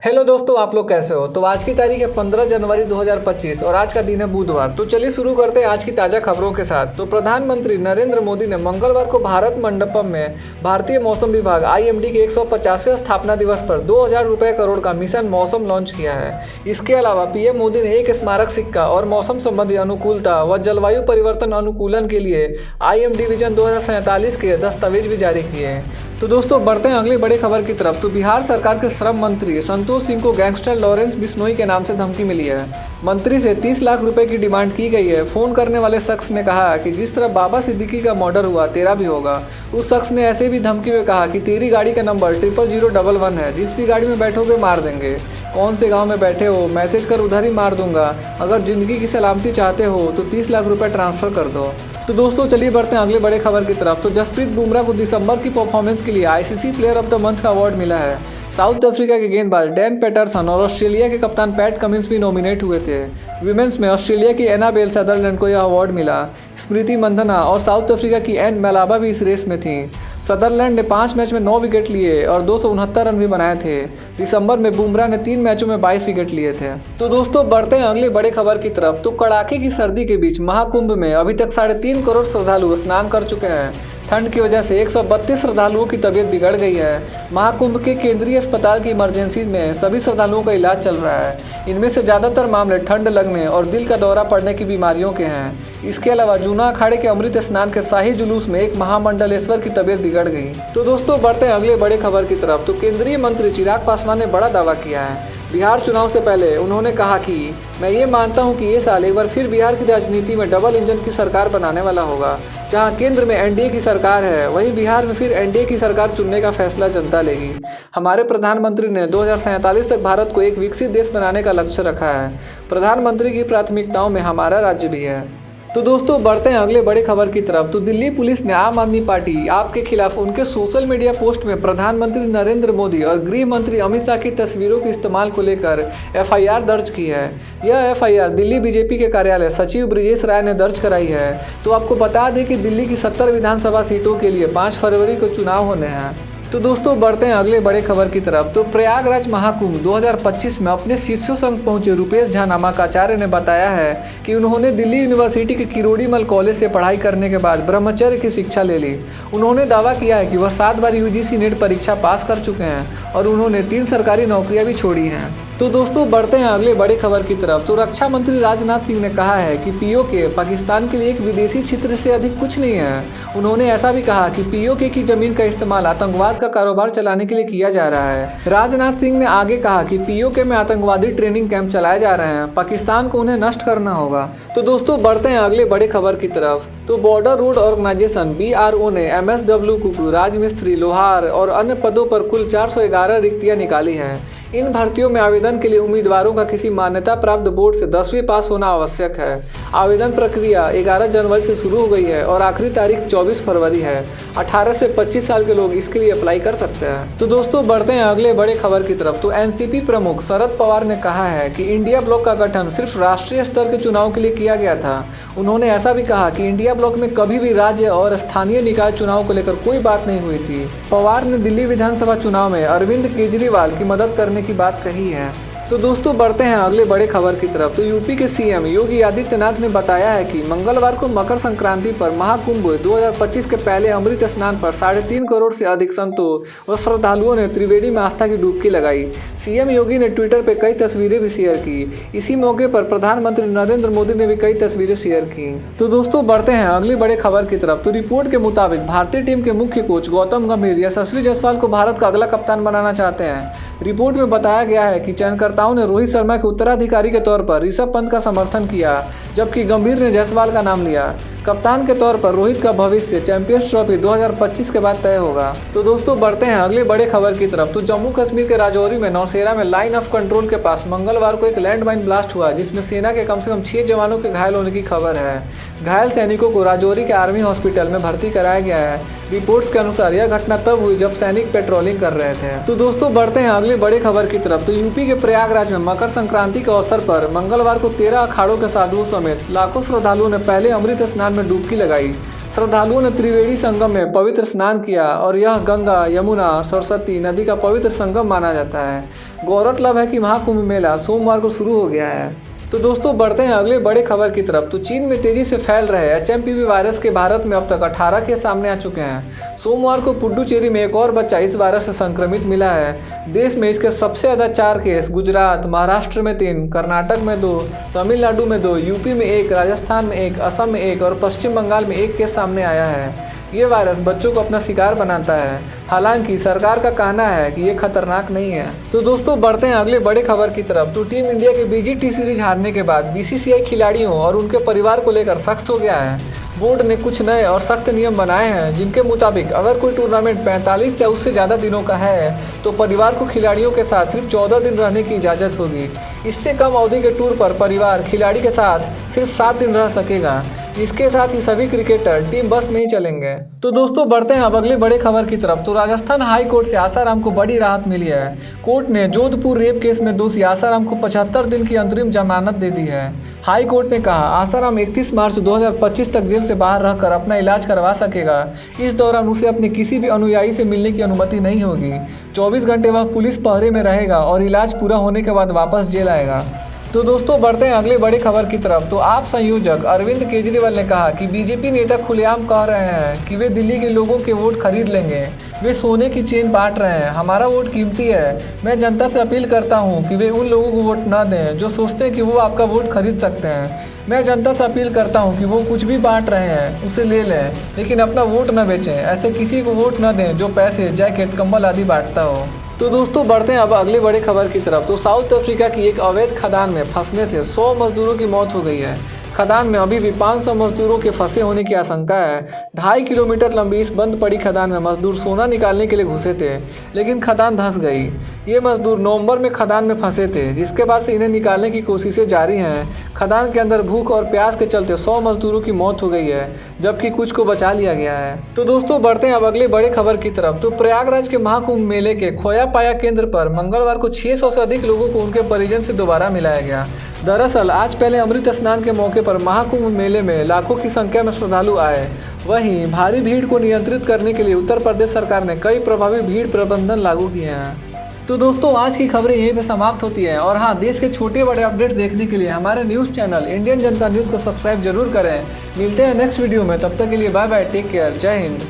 Hello दोस्तों, आप लोग कैसे हो। तो आज की तारीख है 15 जनवरी 2025 और आज का दिन है बुधवार। तो चलिए शुरू करते हैं आज की ताज़ा खबरों के साथ। तो प्रधानमंत्री नरेंद्र मोदी ने मंगलवार को भारत मंडपम में भारतीय मौसम विभाग IMD के 150वें स्थापना दिवस पर 2000 रुपये करोड़ का मिशन मौसम लॉन्च किया है। इसके अलावा PM मोदी ने एक स्मारक सिक्का और मौसम संबंधी अनुकूलता व जलवायु परिवर्तन अनुकूलन के लिए IMD विजन 2047 के दस्तावेज भी जारी किए हैं। तो दोस्तों बढ़ते हैं अगली बड़ी खबर की तरफ। तो बिहार सरकार के श्रम मंत्री संतोष सिंह को गैंगस्टर लॉरेंस बिश्नोई के नाम से धमकी मिली है। मंत्री से 30 लाख रुपए की डिमांड की गई है। फोन करने वाले शख्स ने कहा कि जिस तरह बाबा सिद्दीकी का मर्डर हुआ तेरा भी होगा। उस शख्स ने ऐसे भी धमकी में कहा कि तेरी गाड़ी का नंबर 00011 है, जिस भी गाड़ी में बैठोगे मार देंगे। कौन से गांव में बैठे हो मैसेज कर उधर ही मार दूंगा। अगर जिंदगी की सलामती चाहते हो तो 30 लाख रुपए ट्रांसफर कर दो। तो दोस्तों चलिए बढ़ते हैं अगले बड़े खबर की तरफ। तो जसप्रीत बुमराह को दिसंबर की परफॉर्मेंस के लिए ICC player of the month का अवार्ड मिला है। साउथ अफ्रीका के गेंदबाज डैन पैटरसन और ऑस्ट्रेलिया के कप्तान पैट कमिंस भी नॉमिनेट हुए थे। विमेंस में ऑस्ट्रेलिया की एनाबेल सदरलैंड को यह अवार्ड मिला। स्मृति मंथना और साउथ अफ्रीका की एन मैलाबा भी इस रेस में थीं। सदरलैंड ने 5 मैच में 9 विकेट लिए और 269 रन भी बनाए थे। दिसंबर में बुमराह ने 3 मैचों में 22 विकेट लिए थे। तो दोस्तों बढ़ते हैं अगले बड़े खबर की तरफ। तो कड़ाके की सर्दी के बीच महाकुंभ में अभी तक 3.5 करोड़ श्रद्धालु स्नान कर चुके हैं। ठंड की वजह से 132 श्रद्धालुओं की तबीयत बिगड़ गई है। महाकुंभ के केंद्रीय अस्पताल की इमरजेंसी में सभी श्रद्धालुओं का इलाज चल रहा है। इनमें से ज़्यादातर मामले ठंड लगने और दिल का दौरा पड़ने की बीमारियों के हैं। इसके अलावा जूना अखाड़े के अमृत स्नान के शाही जुलूस में एक महामंडलेश्वर की तबीयत बिगड़ गई। तो दोस्तों बढ़ते हैं अगले बड़े खबर की तरफ। तो केंद्रीय मंत्री चिराग पासवान ने बड़ा दावा किया है। बिहार चुनाव से पहले उन्होंने कहा कि मैं ये मानता हूं कि ये साल एक बार फिर बिहार की राजनीति में डबल इंजन की सरकार बनाने वाला होगा। जहां केंद्र में NDA की सरकार है वहीं बिहार में फिर NDA की सरकार चुनने का फैसला जनता लेगी। हमारे प्रधानमंत्री ने 2047 तक भारत को एक विकसित देश बनाने का लक्ष्य रखा है। प्रधानमंत्री की प्राथमिकताओं में हमारा राज्य भी है। तो दोस्तों बढ़ते हैं अगले बड़े खबर की तरफ। तो दिल्ली पुलिस ने आम आदमी पार्टी आप के खिलाफ उनके सोशल मीडिया पोस्ट में प्रधानमंत्री नरेंद्र मोदी और गृह मंत्री अमित शाह की तस्वीरों के इस्तेमाल को लेकर FIR दर्ज की है। यह FIR दिल्ली BJP के कार्यालय सचिव ब्रिजेश राय ने दर्ज कराई है। तो आपको बता दें कि दिल्ली की 70 विधानसभा सीटों के लिए 5 फरवरी को चुनाव होने हैं। तो दोस्तों बढ़ते हैं अगले बड़े खबर की तरफ। तो प्रयागराज महाकुंभ 2025 में अपने शिष्यों संग पहुंचे रुपेश झा नामक आचार्य ने बताया है कि उन्होंने दिल्ली यूनिवर्सिटी के किरोड़ीमल कॉलेज से पढ़ाई करने के बाद ब्रह्मचर्य की शिक्षा ले ली। उन्होंने दावा किया है कि वह 7 बार UGC नेट परीक्षा पास कर चुके हैं और उन्होंने 3 सरकारी नौकरियां भी छोड़ी हैं। तो दोस्तों बढ़ते हैं अगले बड़े खबर की तरफ। तो रक्षा मंत्री राजनाथ सिंह ने कहा है कि POK पाकिस्तान के लिए एक विदेशी क्षेत्र से अधिक कुछ नहीं है। उन्होंने ऐसा भी कहा कि POK की जमीन का इस्तेमाल आतंकवाद का कारोबार चलाने के लिए किया जा रहा है। राजनाथ सिंह ने आगे कहा कि POK में आतंकवादी ट्रेनिंग कैंप चलाए जा रहे हैं। पाकिस्तान को उन्हें नष्ट करना होगा। तो दोस्तों बढ़ते हैं अगले बड़े खबर की तरफ। तो बॉर्डर रोड ऑर्गेनाइजेशन BRO ने MSW कुक, राजमिस्त्री, लोहार और अन्य पदों पर कुल 411 रिक्तियां निकाली हैं। इन भर्तियों में आवेदन के लिए उम्मीदवारों का किसी मान्यता प्राप्त बोर्ड से 10वीं पास होना आवश्यक है। आवेदन प्रक्रिया 11 जनवरी से शुरू हो गई है और आखिरी तारीख 24 फरवरी है। 18 से 25 साल के लोग इसके लिए अप्लाई कर सकते हैं। तो दोस्तों बढ़ते हैं अगले बड़े खबर की तरफ। तो NCP प्रमुख शरद पवार ने कहा है कि इंडिया ब्लॉक का गठन सिर्फ राष्ट्रीय स्तर के चुनाव के लिए किया गया था। उन्होंने ऐसा भी कहा कि इंडिया ब्लॉक में कभी भी राज्य और स्थानीय निकाय चुनाव को लेकर कोई बात नहीं हुई थी। पवार ने दिल्ली विधानसभा चुनाव में अरविंद केजरीवाल की मदद करने की बात कही है। तो दोस्तों बढ़ते हैं अगले बड़े खबर की तरफ। तो यूपी के CM योगी आदित्यनाथ ने बताया है कि मंगलवार को मकर संक्रांति पर महाकुंभ 2025 के पहले अमृत स्नान पर 3.5 करोड़ से अधिक संतों व श्रद्धालुओं ने त्रिवेणी में आस्था की डुबकी लगाई। CM योगी ने ट्विटर पर कई तस्वीरें भी शेयर की। इसी मौके पर प्रधानमंत्री नरेंद्र मोदी ने भी कई तस्वीरें शेयर की। तो दोस्तों बढ़ते हैं अगली बड़े खबर की तरफ। तो रिपोर्ट के मुताबिक भारतीय टीम के मुख्य कोच गौतम गंभीर यशस्वी जायसवाल को भारत का अगला कप्तान बनाना चाहते हैं। रिपोर्ट में बताया गया है कि चयनकर्ताओं ने रोहित शर्मा के उत्तराधिकारी के तौर पर ऋषभ पंत का समर्थन किया, जबकि गंभीर ने जायसवाल का नाम लिया। कप्तान के तौर पर रोहित का भविष्य चैंपियंस ट्रॉफी 2025 के बाद तय होगा। तो दोस्तों बढ़ते हैं अगले बड़े खबर की तरफ। तो जम्मू कश्मीर के राजौरी में नौशेरा में लाइन ऑफ कंट्रोल के पास मंगलवार को एक लैंडमाइन ब्लास्ट हुआ, जिसमें सेना के कम से कम 6 जवानों के घायल होने की खबर है। घायल सैनिकों को राजौरी के आर्मी हॉस्पिटल में भर्ती कराया गया है। रिपोर्ट्स के अनुसार यह घटना तब हुई जब सैनिक पेट्रोलिंग कर रहे थे। तो दोस्तों बढ़ते हैं अगले बड़े खबर की तरफ। तो यूपी के प्रयागराज में मकर संक्रांति के अवसर पर मंगलवार को 13 अखाड़ों के साधुओं समेत लाखों श्रद्धालुओं ने पहले अमृत स्नान में डुबकी लगाई। श्रद्धालुओं ने त्रिवेणी संगम में पवित्र स्नान किया और यह गंगा, यमुना और सरस्वती नदी का पवित्र संगम माना जाता है। गौरतलब है कि महाकुंभ मेला सोमवार को शुरू हो गया है। तो दोस्तों बढ़ते हैं अगले बड़े खबर की तरफ। तो चीन में तेजी से फैल रहे HMPV वायरस के भारत में अब तक 18 केस सामने आ चुके हैं। सोमवार को पुडुचेरी में एक और बच्चा इस वायरस से संक्रमित मिला है। देश में इसके सबसे ज़्यादा 4 केस गुजरात, महाराष्ट्र में 3, कर्नाटक में 2, तमिलनाडु में 2, यूपी में 1, राजस्थान में 1, असम में 1 और पश्चिम बंगाल में 1 केस सामने आया है। ये वायरस बच्चों को अपना शिकार बनाता है। हालांकि सरकार का कहना है कि ये खतरनाक नहीं है। तो दोस्तों बढ़ते हैं अगले बड़े खबर की तरफ। तो टीम इंडिया के BGT सीरीज हारने के बाद BCCI खिलाड़ियों और उनके परिवार को लेकर सख्त हो गया है। बोर्ड ने कुछ नए और सख्त नियम बनाए हैं, जिनके मुताबिक अगर कोई टूर्नामेंट 45 या उससे ज़्यादा दिनों का है तो परिवार को खिलाड़ियों के साथ सिर्फ 14 दिन रहने की इजाज़त होगी। इससे कम अवधि के टूर पर परिवार खिलाड़ी के साथ सिर्फ 7 दिन रह सकेगा। इसके साथ ही सभी क्रिकेटर टीम बस में ही चलेंगे। तो दोस्तों बढ़ते हैं अब अगले बड़े खबर की तरफ। तो राजस्थान हाई कोर्ट से आसाराम को बड़ी राहत मिली है। कोर्ट ने जोधपुर रेप केस में दोषी आसाराम को 75 दिन की अंतरिम जमानत दे दी है। हाई कोर्ट ने कहा आसाराम 31 मार्च 2025 तक जेल से बाहर रहकर अपना इलाज करवा सकेगा। इस दौरान उसे अपने किसी भी अनुयायी से मिलने की अनुमति नहीं होगी। 24 घंटे वह पुलिस पहरे में रहेगा और इलाज पूरा होने के बाद वापस जेल आएगा। तो दोस्तों बढ़ते हैं अगले बड़े खबर की तरफ। तो आप संयोजक अरविंद केजरीवाल ने कहा कि बीजेपी नेता खुलेआम कह रहे हैं कि वे दिल्ली के लोगों के वोट खरीद लेंगे। वे सोने की चेन बांट रहे हैं। हमारा वोट कीमती है। मैं जनता से अपील करता हूं कि वे उन लोगों को वोट न दें जो सोचते हैं कि वो आपका वोट खरीद सकते हैं। मैं जनता से अपील करता हूं कि वो कुछ भी बांट रहे हैं उसे ले लें, लेकिन अपना वोट न बेचें। ऐसे किसी को वोट न दें जो पैसे, जैकेट, कंबल आदि बांटता हो। तो दोस्तों बढ़ते हैं अब अगले बड़े खबर की तरफ। तो साउथ अफ्रीका की एक अवैध खदान में फंसने से 100 मजदूरों की मौत हो गई है। खदान में अभी भी 500 मजदूरों के फंसे होने की आशंका है। 2.5 किलोमीटर लंबी इस बंद पड़ी खदान में मजदूर सोना निकालने के लिए घुसे थे, लेकिन खदान धंस गई। ये मजदूर नवंबर में खदान में फंसे थे, जिसके बाद से इन्हें निकालने की कोशिशें जारी हैं। खदान के अंदर भूख और प्यास के चलते 100 मजदूरों की मौत हो गई है, जबकि कुछ को बचा लिया गया है। तो दोस्तों बढ़ते हैं अब अगले बड़े खबर की तरफ। तो प्रयागराज के महाकुंभ मेले के खोया पाया केंद्र पर मंगलवार को 600 से अधिक लोगों को उनके परिजन से दोबारा मिलाया गया। दरअसल आज पहले अमृत स्नान के मौके पर महाकुंभ मेले में लाखों की संख्या में श्रद्धालु आए। वहीं भारी भीड़ को नियंत्रित करने के लिए उत्तर प्रदेश सरकार ने कई प्रभावी भीड़ प्रबंधन लागू किए हैं। तो दोस्तों आज की खबरें यहीं पे समाप्त होती है। और हाँ, देश के छोटे बड़े अपडेट्स देखने के लिए हमारे न्यूज़ चैनल इंडियन जनता न्यूज़ को सब्सक्राइब जरूर करें। मिलते हैं नेक्स्ट वीडियो में, तब तक के लिए बाय बाय, टेक केयर, जय हिंद।